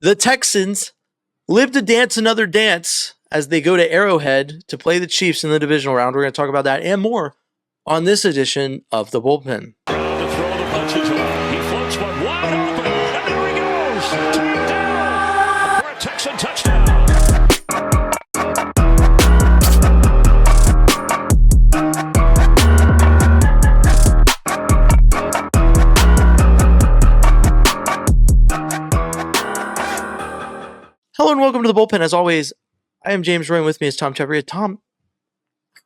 The Texans live to dance another dance as they go to Arrowhead to play the Chiefs in the divisional round. We're going to talk about that and more on this edition of The Bullpen. To throw the punches on. He floats one wide open, and there he goes. Touchdown for a Texan touchdown. Hello and welcome to The Bullpen. As always, I am James Roy, and with me is Tom Chevrier. Tom,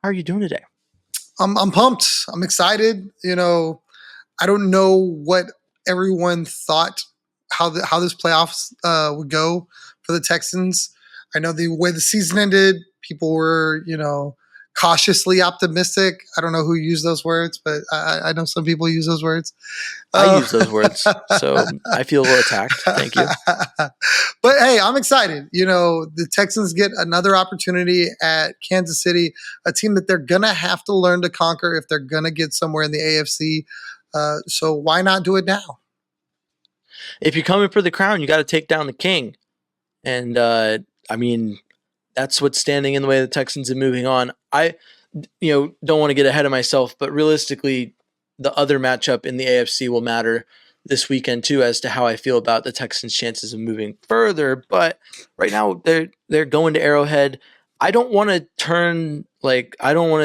how are you doing today? I'm pumped. I'm excited. I don't know what everyone thought how this playoffs would go for the Texans. I know the way the season ended, people were, cautiously optimistic. I don't know who used those words, but I know some people use those words. I use those words, so I feel a little attacked. Thank you. But hey, I'm excited. The Texans get another opportunity at Kansas City, a team that they're going to have to learn to conquer if they're going to get somewhere in the AFC. So why not do it now? If you're coming for the crown, you got to take down the king. And, that's what's standing in the way of the Texans and moving on. I, don't want to get ahead of myself, but realistically, the other matchup in the AFC will matter this weekend too, as to how I feel about the Texans' chances of moving further. But right now, they're going to Arrowhead. I don't want to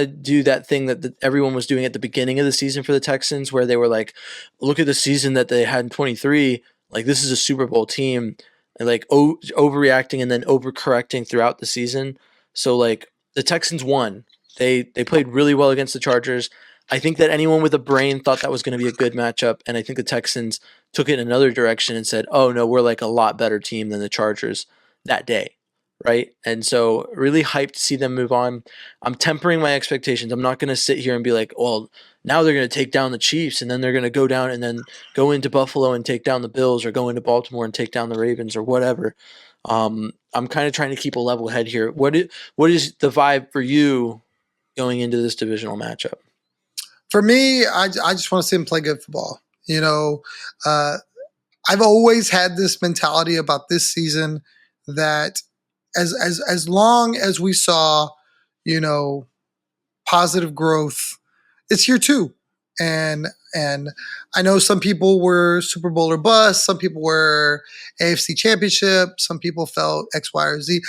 do that thing that everyone was doing at the beginning of the season for the Texans, where they were like, look at the season that they had in 23. Like, this is a Super Bowl team. And overreacting and then overcorrecting throughout the season. So the Texans won. They played really well against the Chargers. I think that anyone with a brain thought that was going to be a good matchup, and I think the Texans took it in another direction and said, "Oh no, we're like a lot better team than the Chargers that day." Right? And so really hyped to see them move on. I'm tempering my expectations. I'm not going to sit here and be like, well, now they're going to take down the Chiefs and then they're going to go down and then go into Buffalo and take down the Bills, or go into Baltimore and take down the Ravens, or whatever. I'm kind of trying to keep a level head here. What is the vibe for you going into this divisional matchup? For me, I just want to see them play good football. I've always had this mentality about this season that as long as we saw, positive growth, it's year two. And I know some people were Super Bowl or bust, some people were AFC Championship, some people felt X, Y, or Z.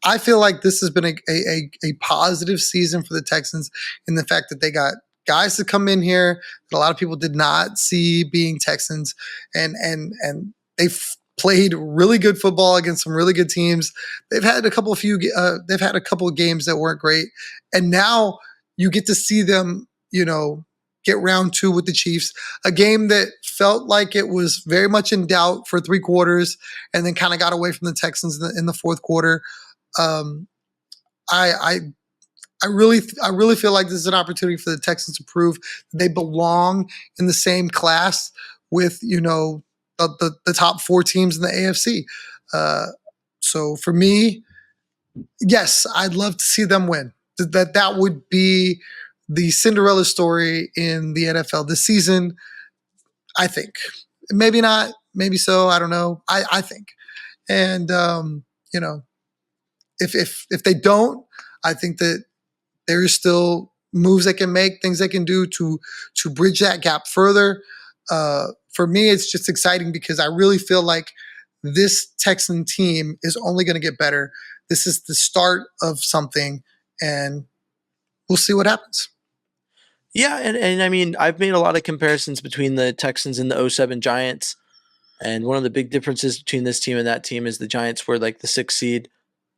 I feel like this has been a positive season for the Texans in the fact that they got guys to come in here that a lot of people did not see being Texans, and they've played really good football against some really good teams. They've had a couple of games that weren't great, and now you get to see them, get round two with the Chiefs, a game that felt like it was very much in doubt for 3 quarters, and then kind of got away from the Texans in the fourth quarter. I really feel like this is an opportunity for the Texans to prove that they belong in the same class with, the top 4 teams in the AFC. So for me, yes, I'd love to see them win. That would be the Cinderella story in the NFL this season, I think. Maybe not, maybe so, I don't know. I think. And, if they don't, I think that there is still moves they can make, things they can do to bridge that gap further. For me, it's just exciting because I really feel like this Texan team is only going to get better. This is the start of something, and we'll see what happens. Yeah, and I mean, I've made a lot of comparisons between the Texans and the 07 Giants, and one of the big differences between this team and that team is the Giants were like the 6th seed.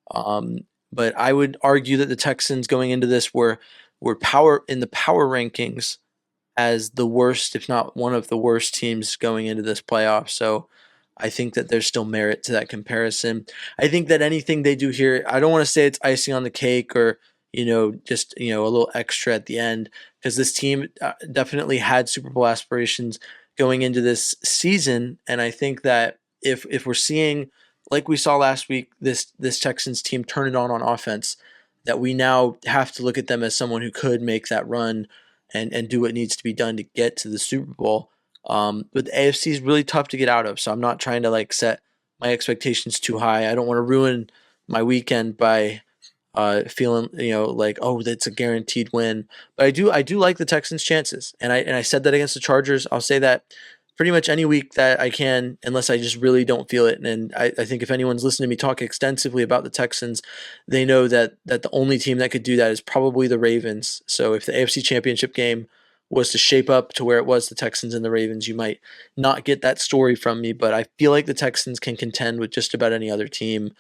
But I would argue that the Texans going into this were power in the power rankings as the worst, if not one of the worst teams going into this playoff. So I think that there's still merit to that comparison. I think that anything they do here, I don't want to say it's icing on the cake or, just, a little extra at the end, because this team definitely had Super Bowl aspirations going into this season. And I think that if we're seeing, like we saw last week, this Texans team turn it on offense, that we now have to look at them as someone who could make that run and do what needs to be done to get to the Super Bowl. But the AFC is really tough to get out of, so I'm not trying to set my expectations too high. I don't want to ruin my weekend by feeling like, oh, that's a guaranteed win. But I do like the Texans' chances, and I said that against the Chargers. I'll say that pretty much any week that I can, unless I just really don't feel it. And I think if anyone's listened to me talk extensively about the Texans, they know that the only team that could do that is probably the Ravens. So if the AFC Championship game was to shape up to where it was the Texans and the Ravens, you might not get that story from me. But I feel like the Texans can contend with just about any other team.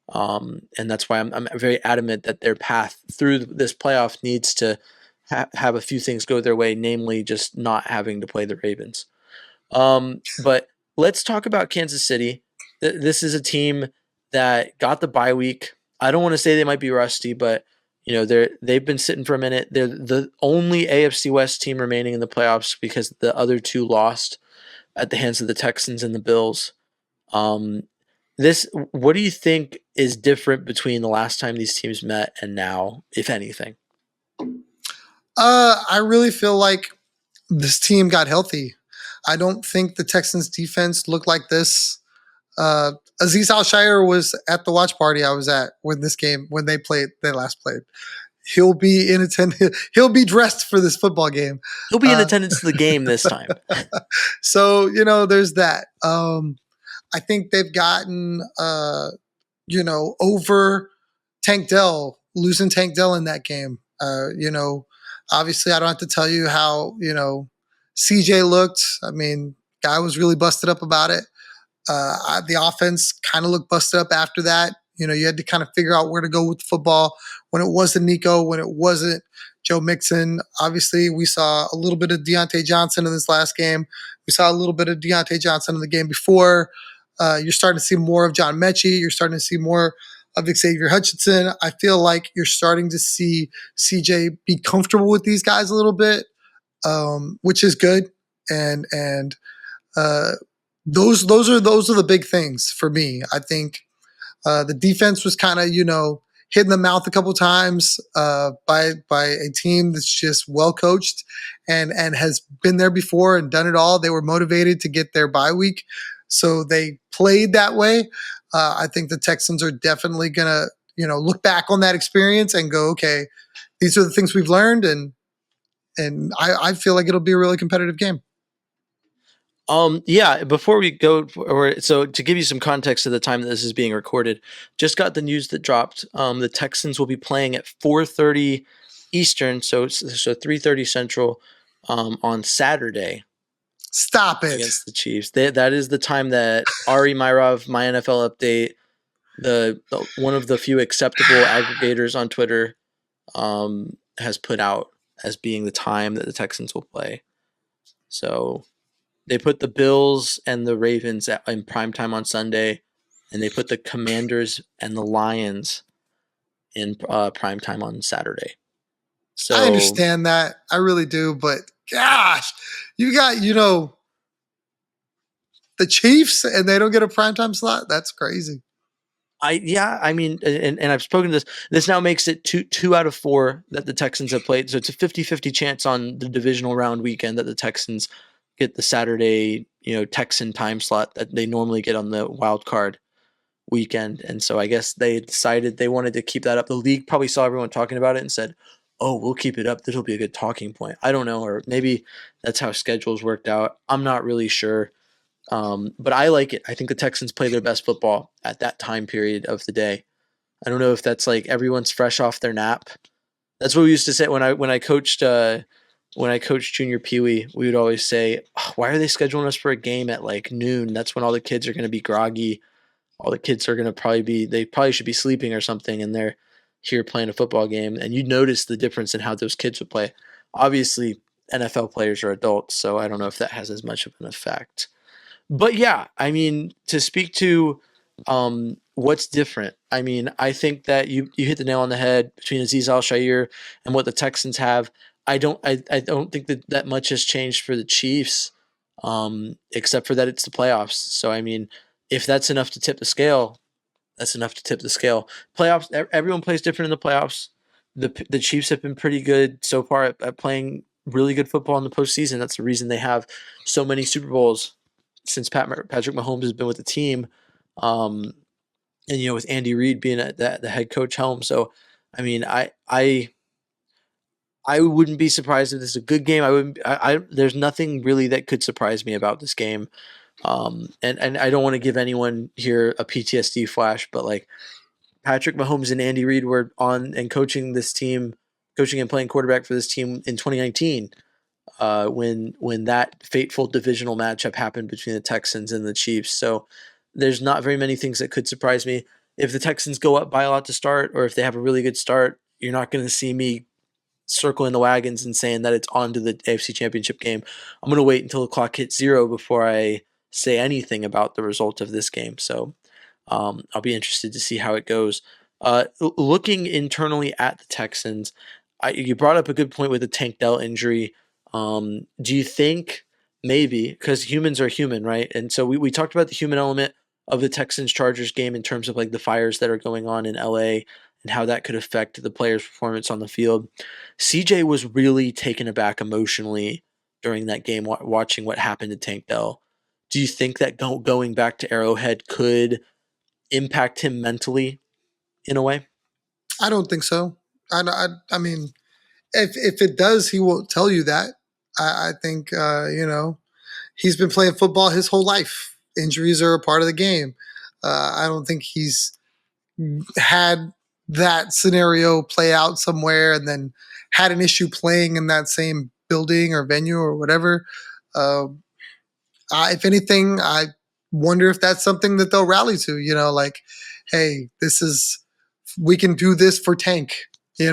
And that's why I'm very adamant that their path through this playoff needs to have a few things go their way, namely just not having to play the Ravens. But let's talk about Kansas City. This is a team that got the bye week. I don't want to say they might be rusty, but they've been sitting for a minute. They're the only AFC West team remaining in the playoffs because the other two lost at the hands of the Texans and the Bills. Um, what do you think is different between the last time these teams met and now, if anything? I really feel like this team got healthy. I don't think the Texans defense looked like this. Aziz Al-Shire was at the watch party I was at when they last played. He'll be in attendance. He'll be dressed for this football game. He'll be in attendance to the game this time. So there's that. I think they've gotten over Tank Dell, losing Tank Dell in that game. Obviously I don't have to tell you how CJ looked. I mean, guy was really busted up about it. The offense kind of looked busted up after that. You had to kind of figure out where to go with the football when it wasn't Nico, when it wasn't Joe Mixon. Obviously, we saw a little bit of Deontay Johnson in this last game. We saw a little bit of Deontay Johnson in the game before. You're starting to see more of John Mechie. You're starting to see more of Xavier Hutchinson. I feel like you're starting to see CJ be comfortable with these guys a little bit, which is good. And those are the big things for me. I think the defense was kind of hit in the mouth a couple times by a team that's just well coached and has been there before and done it all. They were motivated to get their bye week, so they played that way. I think the Texans are definitely gonna look back on that experience and go, okay, these are the things we've learned, and I feel like it'll be a really competitive game. Yeah, before we go, so to give you some context at the time that this is being recorded, just got the news that dropped. The Texans will be playing at 4:30 Eastern, so 3:30 Central, on Saturday Stop it. against the Chiefs. That is the time that Ari Myrov, my NFL update, the one of the few acceptable aggregators on Twitter, has put out as being the time that the Texans will play. So they put the Bills and the Ravens in primetime on Sunday, and they put the Commanders and the Lions in primetime on Saturday. So I understand that. I really do. But gosh, you got, the Chiefs and they don't get a primetime slot? That's crazy. I mean, and I've spoken to this. This now makes it two out of four that the Texans have played. So it's a 50-50 chance on the divisional round weekend that the Texans get the Saturday, Texan time slot that they normally get on the wild card weekend. And so I guess they decided they wanted to keep that up. The league probably saw everyone talking about it and said, oh, we'll keep it up. This will be a good talking point. I don't know. Or maybe that's how schedules worked out. I'm not really sure. But I like it. I think the Texans play their best football at that time period of the day. I don't know if that's like everyone's fresh off their nap. That's what we used to say when I coached junior Pee Wee. We would always say, oh, "Why are they scheduling us for a game at like noon? That's when all the kids are going to be groggy. All the kids are going to they probably should be sleeping or something, and they're here playing a football game." And you notice the difference in how those kids would play. Obviously, NFL players are adults, so I don't know if that has as much of an effect. But yeah, I mean, to speak to what's different, I mean, I think that you hit the nail on the head between Aziz Al-Shire and what the Texans have. I don't think that much has changed for the Chiefs, except for that it's the playoffs. So I mean, if that's enough to tip the scale, that's enough to tip the scale. Playoffs, everyone plays different in the playoffs. The Chiefs have been pretty good so far at playing really good football in the postseason. That's the reason they have so many Super Bowls since Patrick Mahomes has been with the team. And with Andy Reid being at the head coach helm. So, I mean, I wouldn't be surprised if this is a good game. I wouldn't. There's nothing really that could surprise me about this game. And I don't want to give anyone here a PTSD flash, but like Patrick Mahomes and Andy Reid were on and coaching this team, coaching and playing quarterback for this team in 2019, when that fateful divisional matchup happened between the Texans and the Chiefs. So there's not very many things that could surprise me. If the Texans go up by a lot to start, or if they have a really good start, you're not going to see me circling the wagons and saying that it's on to the AFC Championship game. I'm going to wait until the clock hits zero before I say anything about the result of this game. So I'll be interested to see how it goes. Looking internally at the Texans, you brought up a good point with the Tank Dell injury. Do you think maybe, because humans are human, right? And so we talked about the human element of the Texans Chargers game in terms of like the fires that are going on in LA and how that could affect the player's performance on the field. CJ was really taken aback emotionally during that game, watching what happened to Tank Dell. Do you think that going back to Arrowhead could impact him mentally in a way? I don't think so. I mean, if it does, he won't tell you that. I think he's been playing football his whole life. Injuries are a part of the game. I don't think he's had that scenario play out somewhere and then had an issue playing in that same building or venue or whatever. Uh, if anything, I wonder if that's something that they'll rally to. Like, hey, we can do this for Tank. In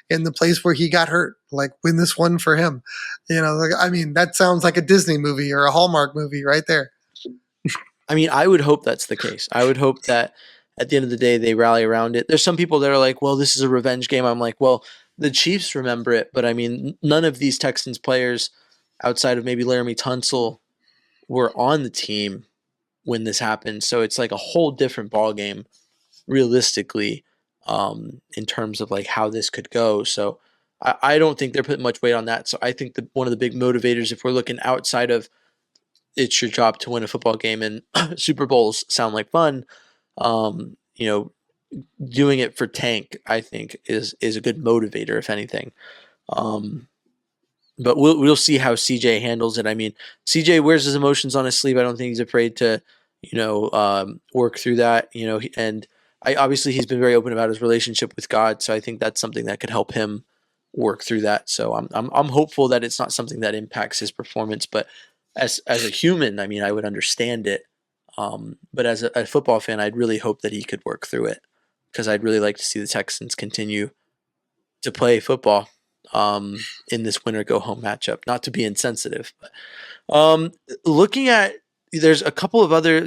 the place where he got hurt, like win this one for him. Like, I mean, that sounds like a Disney movie or a Hallmark movie right there. I mean, I would hope that's the case. I would hope that at the end of the day, they rally around it. There's some people that are like, well, this is a revenge game. I'm like, well, the Chiefs remember it, but I mean, none of these Texans players outside of maybe Laramie Tunsil were on the team when this happened. So it's like a whole different ball game realistically, in terms of like how this could go. So I don't think they're putting much weight on that. So I think that one of the big motivators, if we're looking outside of it's your job to win a football game and Super Bowls sound like fun, um, you know, doing it for Tank, I think is a good motivator, if anything. Um, but we'll see how CJ handles it. I mean, CJ wears his emotions on his sleeve. I don't think he's afraid to, work through that. And obviously he's been very open about his relationship with God, so I think that's something that could help him work through that. So I'm hopeful that it's not something that impacts his performance. But as a human, I mean, I would understand it. But as a football fan, I'd really hope that he could work through it because I'd really like to see the Texans continue to play football in this winner go home matchup. Not to be insensitive, but looking at there's a couple of other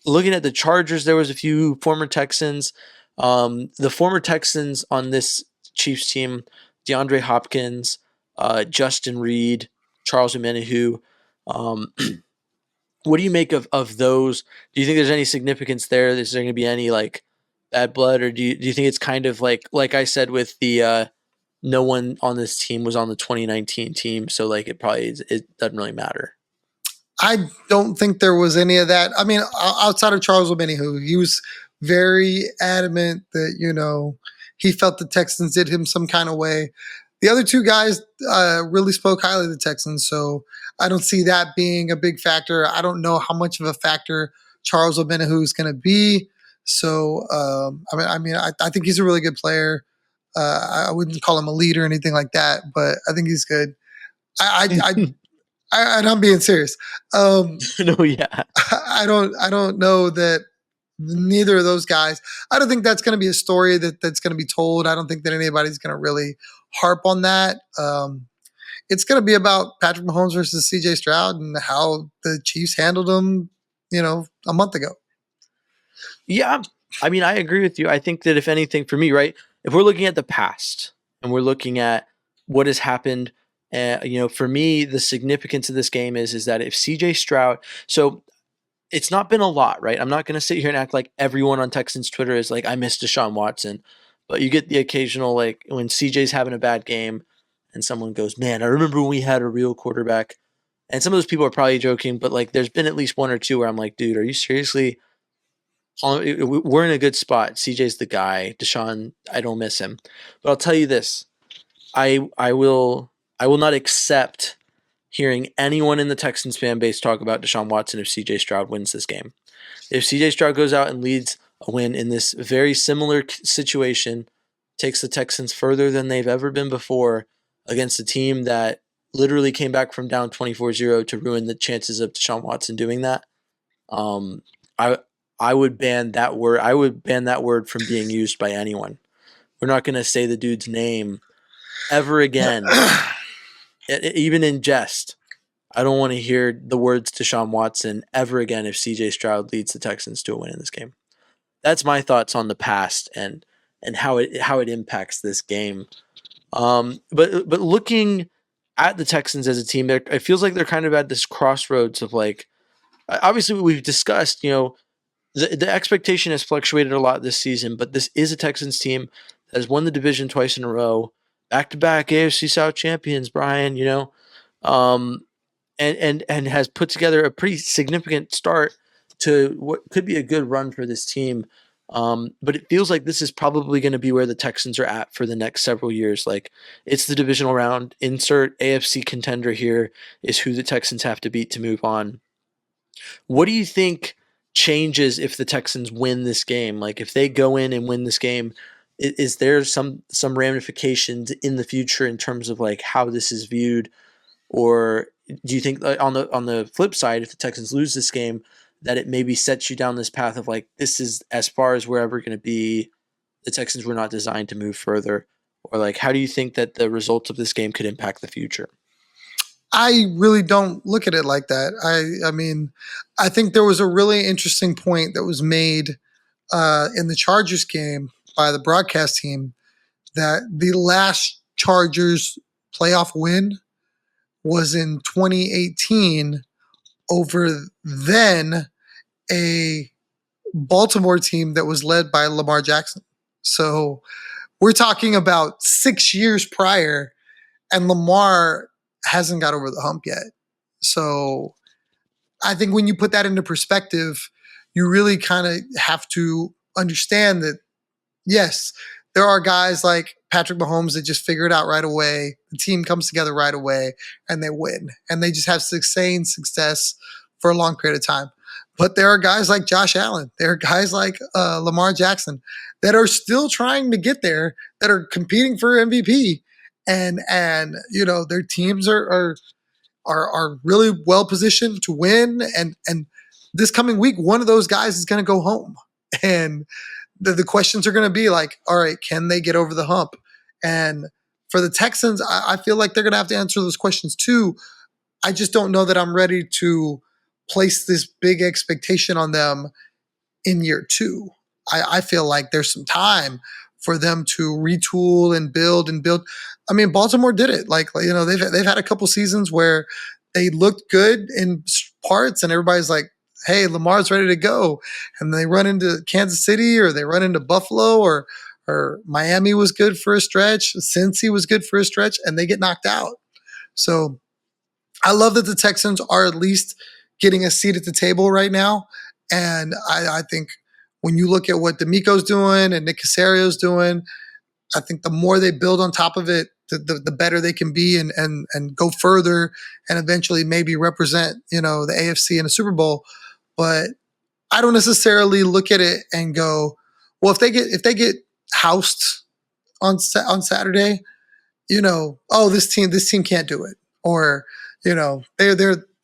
looking at the Chargers. There was a few former Texans. The former Texans on this Chiefs team: DeAndre Hopkins, Justin Reed, Charles Omenihu. What do you make of those? Do you think there's any significance there? Is there going to be any like bad blood, or do you think it's kind of like I said with the no one on this team was on the 2019 team, so like it doesn't really matter. I don't think there was any of that. I mean, outside of Charles Omenihu, he was very adamant that he felt the Texans did him some kind of way. The other two guys really spoke highly of the Texans, so I don't see that being a big factor. I don't know how much of a factor Charles Omenihu is going to be. So, I think he's a really good player. I wouldn't call him a leader or anything like that, but I think he's good. And I'm being serious. No, yeah. I don't know that neither of those guys. I don't think that's going to be a story that's going to be told. I don't think that anybody's going to really harp on that. It's going to be about Patrick Mahomes versus C.J. Stroud and how the Chiefs handled him, a month ago. Yeah, I mean, I agree with you. I think that if anything, for me, right, if we're looking at the past and we're looking at what has happened, for me, the significance of this game is that if C.J. Stroud, so it's not been a lot, right? I'm not going to sit here and act like everyone on Texans Twitter is like, I miss Deshaun Watson. But you get the occasional, like, when CJ's having a bad game and someone goes, man, I remember when we had a real quarterback. And some of those people are probably joking, but like there's been at least one or two where I'm like, dude, are you seriously? We're in a good spot. CJ's the guy. Deshaun, I don't miss him. But I'll tell you this: I will not accept hearing anyone in the Texans fan base talk about Deshaun Watson if CJ Stroud wins this game. If CJ Stroud goes out and leads a win in this very similar situation, takes the Texans further than they've ever been before against a team that literally came back from down 24-0 to ruin the chances of Deshaun Watson doing that. Um, I I would ban that word. I would ban that word from being used by anyone. We're not going to say the dude's name ever again, even in jest. I don't want to hear the words Deshaun Watson ever again if CJ Stroud leads the Texans to a win in this game. That's my thoughts on the past and how it impacts this game. But looking at the Texans as a team, it feels like they're kind of at this crossroads of like, obviously we've discussed, the expectation has fluctuated a lot this season, but this is a Texans team that has won the division twice in a row, back-to-back AFC South champions, Brian, um, and has put together a pretty significant start to what could be a good run for this team. But it feels like this is probably going to be where the Texans are at for the next several years. Like, it's the divisional round. Insert AFC contender here is who the Texans have to beat to move on. What do you think changes if the Texans win this game? Like, if they go in and win this game, is there some ramifications in the future in terms of like how this is viewed? Or do you think on the flip side, if the Texans lose this game, that it maybe sets you down this path of like, this is as far as we're ever going to be? The Texans were not designed to move further. Or like, how do you think that the results of this game could impact the future? I really don't look at it like that. I mean, I think there was a really interesting point that was made in the Chargers game by the broadcast team that the last Chargers playoff win was in 2018 over then a Baltimore team that was led by Lamar Jackson. So we're talking about 6 years prior, and Lamar hasn't got over the hump yet. So I think when you put that into perspective, you really kind of have to understand that, yes, there are guys like Patrick Mahomes that just figure it out right away. The team comes together right away and they win. And they just have sustained success for a long period of time. But there are guys like Josh Allen. There are guys like Lamar Jackson that are still trying to get there, that are competing for MVP. And their teams are really well positioned to win. And this coming week, one of those guys is going to go home. And the questions are going to be like, all right, can they get over the hump? And for the Texans, I feel like they're going to have to answer those questions too. I just don't know that I'm ready to place this big expectation on them in year two. I feel like there's some time for them to retool and build. I mean, Baltimore did it. They've had a couple seasons where they looked good in parts, and everybody's like, hey, Lamar's ready to go. And they run into Kansas City, or they run into Buffalo, or Miami was good for a stretch. Cincy was good for a stretch, and they get knocked out. So I love that the Texans are at least getting a seat at the table right now. And I think when you look at what D'Amico's doing and Nick Casario's doing, I think the more they build on top of it, the better they can be and go further and eventually maybe represent, the AFC in a Super Bowl. But I don't necessarily look at it and go, well, if they get housed on Saturday, this team can't do it, or they're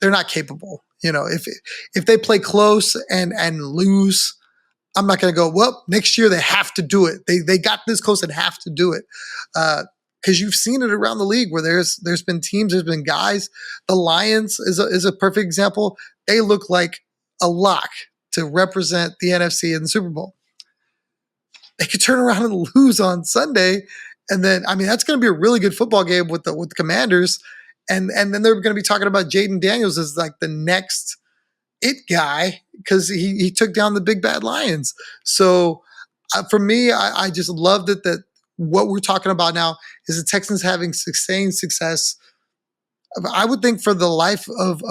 not capable. If they play close and lose, I'm not going to go, well, next year they have to do it. They got this close and have to do it. Because you've seen it around the league where there's been teams, there's been guys. The Lions is a perfect example. They look like a lock to represent the NFC in the Super Bowl. They could turn around and lose on Sunday, and then that's going to be a really good football game with the Commanders, and then they're going to be talking about Jaden Daniels as like the next it guy because he took down the big bad Lions. So for me, I just love that what we're talking about now is the Texans having sustained success I would think for the life of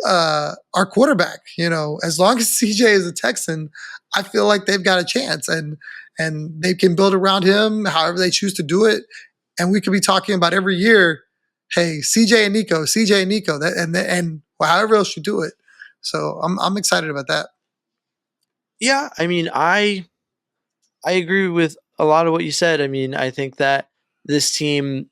our quarterback. As long as CJ is a Texan, I feel like they've got a chance, and they can build around him however they choose to do it. And we could be talking about every year, hey, CJ and Nico, that and however else you do it. So I'm excited about that. Yeah, I mean, I agree with a lot of what you said. I mean, I think that this team,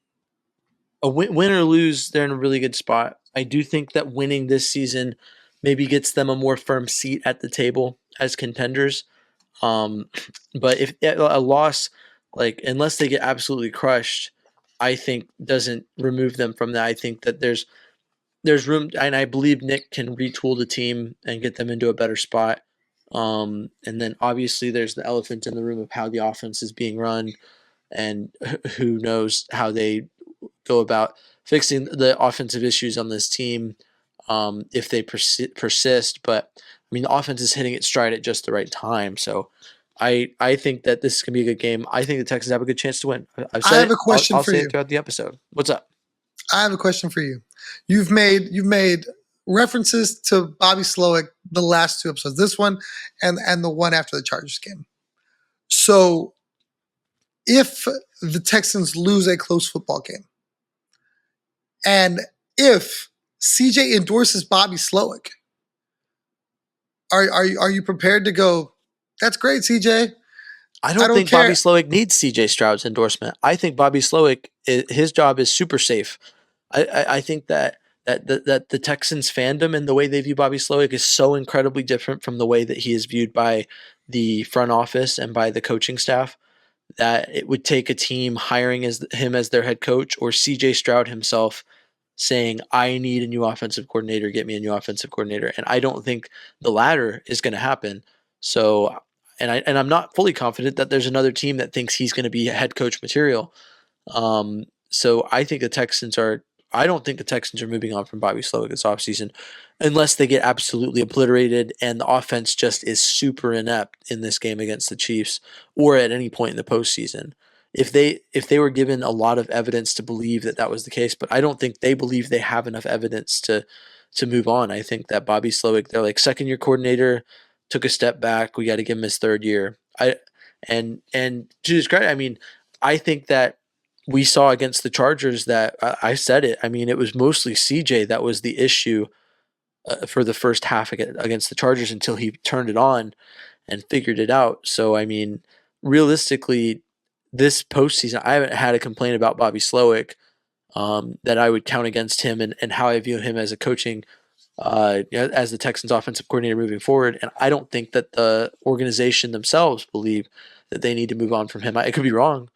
win or lose, they're in a really good spot. I do think that winning this season maybe gets them a more firm seat at the table as contenders. Um, but if a loss, like unless they get absolutely crushed, I think doesn't remove them from that. I think that there's room, and I believe Nick can retool the team and get them into a better spot. And then obviously there's the elephant in the room of how the offense is being run, and who knows how they go about fixing the offensive issues on this team if they persist. But I mean, the offense is hitting its stride at just the right time. So I think that this is going to be a good game. I think the Texans have a good chance to win. I've I said have it. a question I'll for say you. it throughout the episode. What's up? I have a question for you. You've made references to Bobby Slowick the last two episodes, this one and the one after the Chargers game. So if the Texans lose a close football game, and if CJ endorses Bobby Slowick, are you prepared to go, that's great, CJ? I I don't don't think Bobby care. Slowick needs CJ Stroud's endorsement. I think Bobby Slowick, his job is super safe. I think that the Texans fandom and the way they view Bobby Slowick is so incredibly different from the way that he is viewed by the front office and by the coaching staff, that it would take a team hiring him as their head coach, or CJ Stroud himself saying, I need a new offensive coordinator, get me a new offensive coordinator. And I don't think the latter is going to happen. So, and I'm not fully confident that there's another team that thinks he's going to be head coach material. So I think the Texans are. I don't think the Texans are moving on from Bobby Slowick this offseason unless they get absolutely obliterated and the offense just is super inept in this game against the Chiefs, or at any point in the postseason. If they were given a lot of evidence to believe that that was the case, but I don't think they believe they have enough evidence to move on. I think that Bobby Slowick, they're like, second year coordinator, took a step back. We got to give him his third year. And to his credit, I mean, I think that we saw against the Chargers that I said it. I mean, it was mostly CJ that was the issue for the first half against the Chargers until he turned it on and figured it out. So, I mean, realistically, this postseason, I haven't had a complaint about Bobby Slowick that I would count against him, and how I view him as a coaching, as the Texans offensive coordinator moving forward. And I don't think that the organization themselves believe that they need to move on from him. I could be wrong,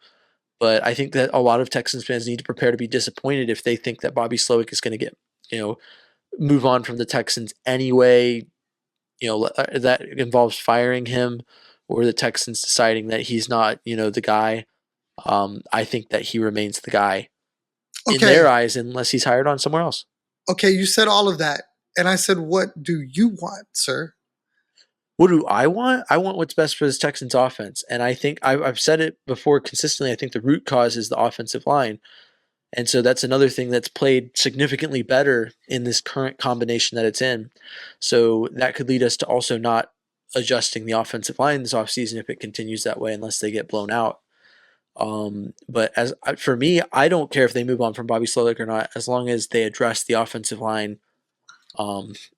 but I think that a lot of Texans fans need to prepare to be disappointed if they think that Bobby Slowick is going to get, move on from the Texans anyway. That involves firing him, or the Texans deciding that he's not, the guy. I think that he remains the guy in Okay, their eyes unless he's hired on somewhere else. okay, you said all of that, and I said, what do you want, sir? What do I want? I want what's best for this Texans offense. And I think I've said it before consistently. I think the root cause is the offensive line. And so that's another thing that's played significantly better in this current combination that it's in. So that could lead us to also not adjusting the offensive line this offseason if it continues that way, unless they get blown out. But for me, I don't care if they move on from Bobby Slowick or not, as long as they address the offensive line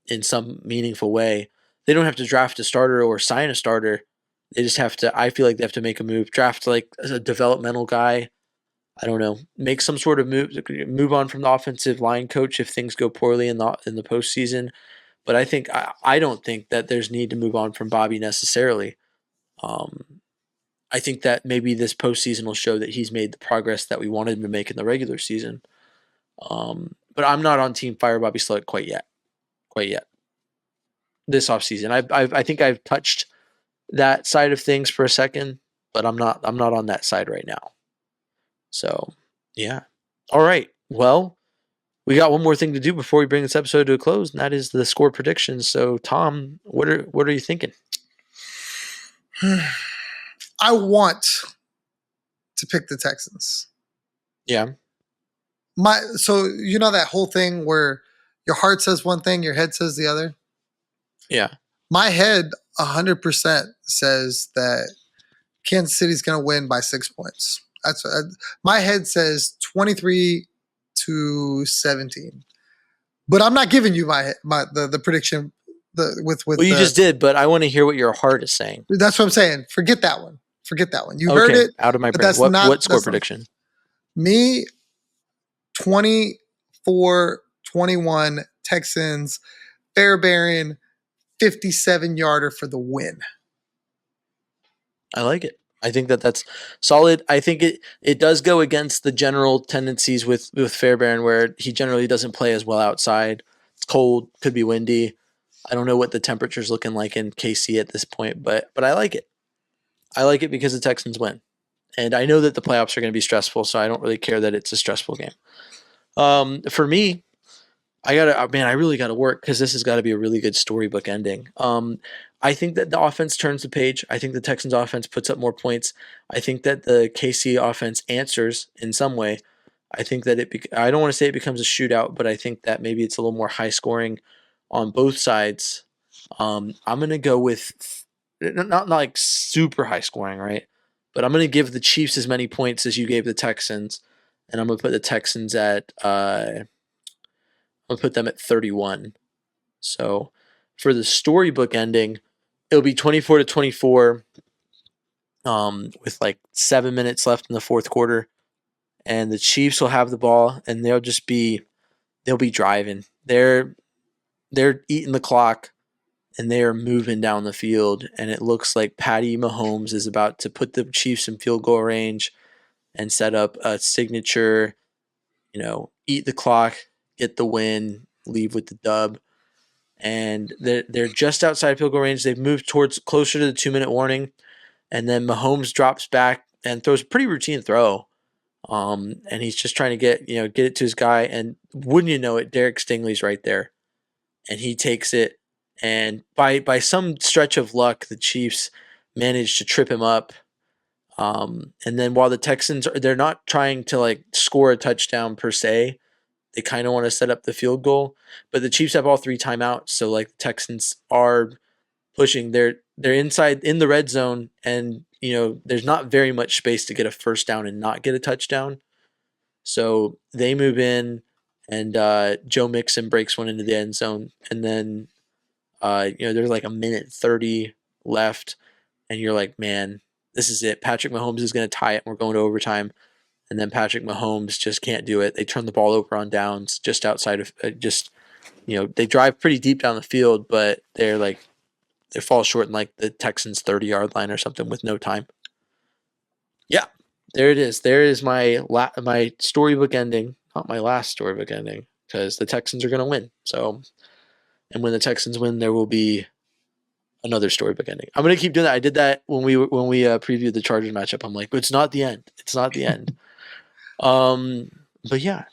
in some meaningful way. They don't have to draft a starter or sign a starter. They just have to. I feel like they have to make a move, draft like a developmental guy. I don't know, make some sort of move on from the offensive line coach if things go poorly in the postseason. But I don't think that there's need to move on from Bobby necessarily. Um, I think that maybe this postseason will show that he's made the progress that we wanted him to make in the regular season. But I'm not on team fire Bobby Slowick quite yet. Quite yet. This offseason, I think I've touched that side of things for a second, but I'm not on that side right now. So, yeah. All right. Well, we got one more thing to do before we bring this episode to a close, and that is the score predictions. So, Tom, what are you thinking? I want to pick the Texans. Yeah. So you know that whole thing where your heart says one thing, your head says the other. Yeah. My head 100% says that Kansas City's going to win by 6 points. That's my head says 23-17. But I'm not giving you the prediction with Well, you just did, but I want to hear what your heart is saying. That's what I'm saying. Forget that one. Forget that one. You heard Okay, it, out of my but brain. that's not What score that's not, prediction? me 24-21 Texans, Fairbairn 57-yarder for the win. I like it. I think that's solid. I think it does go against the general tendencies with Fairbairn, where he generally doesn't play as well outside. It's cold, could be windy. I don't know what the temperature's looking like in KC at this point, but I like it. I like it because the Texans win. And I know that the playoffs are going to be stressful, so I don't really care that it's a stressful game. For me, I really gotta work because this has got to be a really good storybook ending. I think that the offense turns the page. I think the Texans offense puts up more points. I think that the KC offense answers in some way. I think that I don't want to say it becomes a shootout, but I think that maybe it's a little more high scoring on both sides. I'm gonna go with not like super high scoring, right? But I'm gonna give the Chiefs as many points as you gave the Texans, and I'm gonna put the Texans at I'll put them at 31. So for the storybook ending, it'll be 24-24 with like 7 minutes left in the fourth quarter. And the Chiefs will have the ball and they'll be driving. They're eating the clock and they are moving down the field. And it looks like Patty Mahomes is about to put the Chiefs in field goal range and set up a signature, eat the clock, get the win, leave with the dub. And they're just outside field goal range. They've moved towards closer to the 2-minute warning, and then Mahomes drops back and throws a pretty routine throw. And he's just trying to get it to his guy, and wouldn't you know it, Derek Stingley's right there, and he takes it. And by some stretch of luck, the Chiefs managed to trip him up. And then while the Texans they're not trying to like score a touchdown per se, they kind of want to set up the field goal, but the Chiefs have all 3 timeouts, so like the Texans are pushing. They're inside in the red zone, and there's not very much space to get a first down and not get a touchdown. So they move in, and Joe Mixon breaks one into the end zone, and then there's like a minute 30 left, and you're like, man, this is it. Patrick Mahomes is going to tie it, and we're going to overtime. And then Patrick Mahomes just can't do it. They turn the ball over on downs just outside of they drive pretty deep down the field, but they fall short in like the Texans 30-yard line or something with no time. Yeah, there it is. There is my storybook ending, not my last storybook ending, because the Texans are going to win. So, and when the Texans win, there will be another storybook ending. I'm going to keep doing that. I did that when we previewed the Chargers matchup. I'm like, it's not the end. It's not the end. But yeah,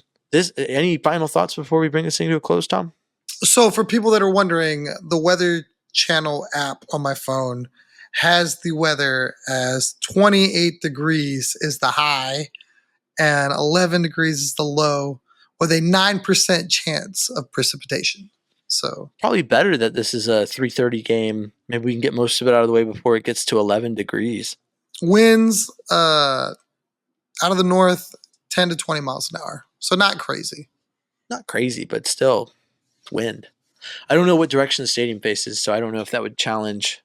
any final thoughts before we bring this thing to a close, Tom? So for people that are wondering, the Weather Channel app on my phone has the weather as 28 degrees is the high and 11 degrees is the low, with a 9% chance of precipitation. So probably better that this is a 3:30 game. Maybe we can get most of it out of the way before it gets to 11 degrees. Winds out of the north, 10 to 20 miles an hour. So not crazy. Not crazy, but still wind. I don't know what direction the stadium faces, so I don't know if that would challenge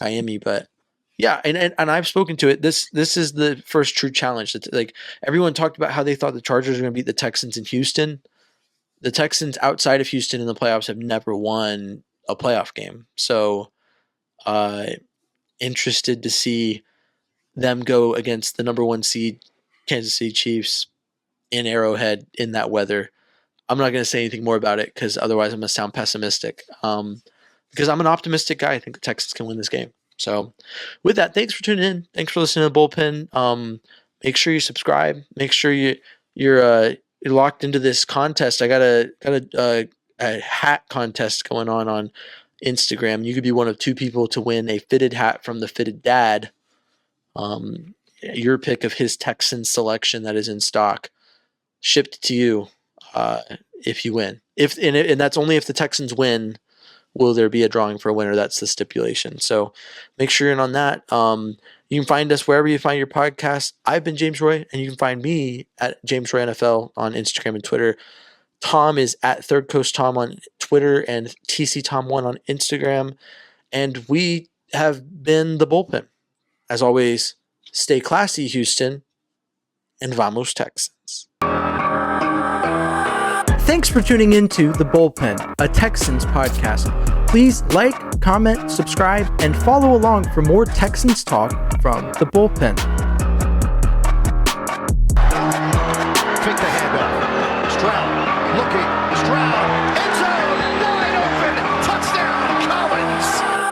Miami, but yeah, and I've spoken to it. This is the first true challenge. Like everyone talked about how they thought the Chargers were going to beat the Texans in Houston. The Texans outside of Houston in the playoffs have never won a playoff game. So interested to see them go against the number 1 seed Kansas City Chiefs in Arrowhead in that weather. I'm not going to say anything more about it because otherwise I'm going to sound pessimistic. Because I'm an optimistic guy. I think the Texans can win this game. So with that, thanks for tuning in. Thanks for listening to the Bullpen. Make sure you subscribe. Make sure you're locked into this contest. I got a hat contest going on Instagram. You could be one of 2 people to win a fitted hat from the Fitted Dad. Your pick of his Texans selection that is in stock. shipped to you if you win. And that's only if the Texans win will there be a drawing for a winner. That's the stipulation. So make sure you're in on that. You can find us wherever you find your podcast. I've been James Roy, and you can find me at James Roy NFL on Instagram and Twitter. Tom is at Third Coast Tom on Twitter and TC Tom1 on Instagram. And we have been the Bullpen. As always, stay classy, Houston, and vamos Texans. Thanks for tuning into The Bullpen, a Texans podcast. Please like, comment, subscribe, and follow along for more Texans talk from The Bullpen. Take the handoff. Stroud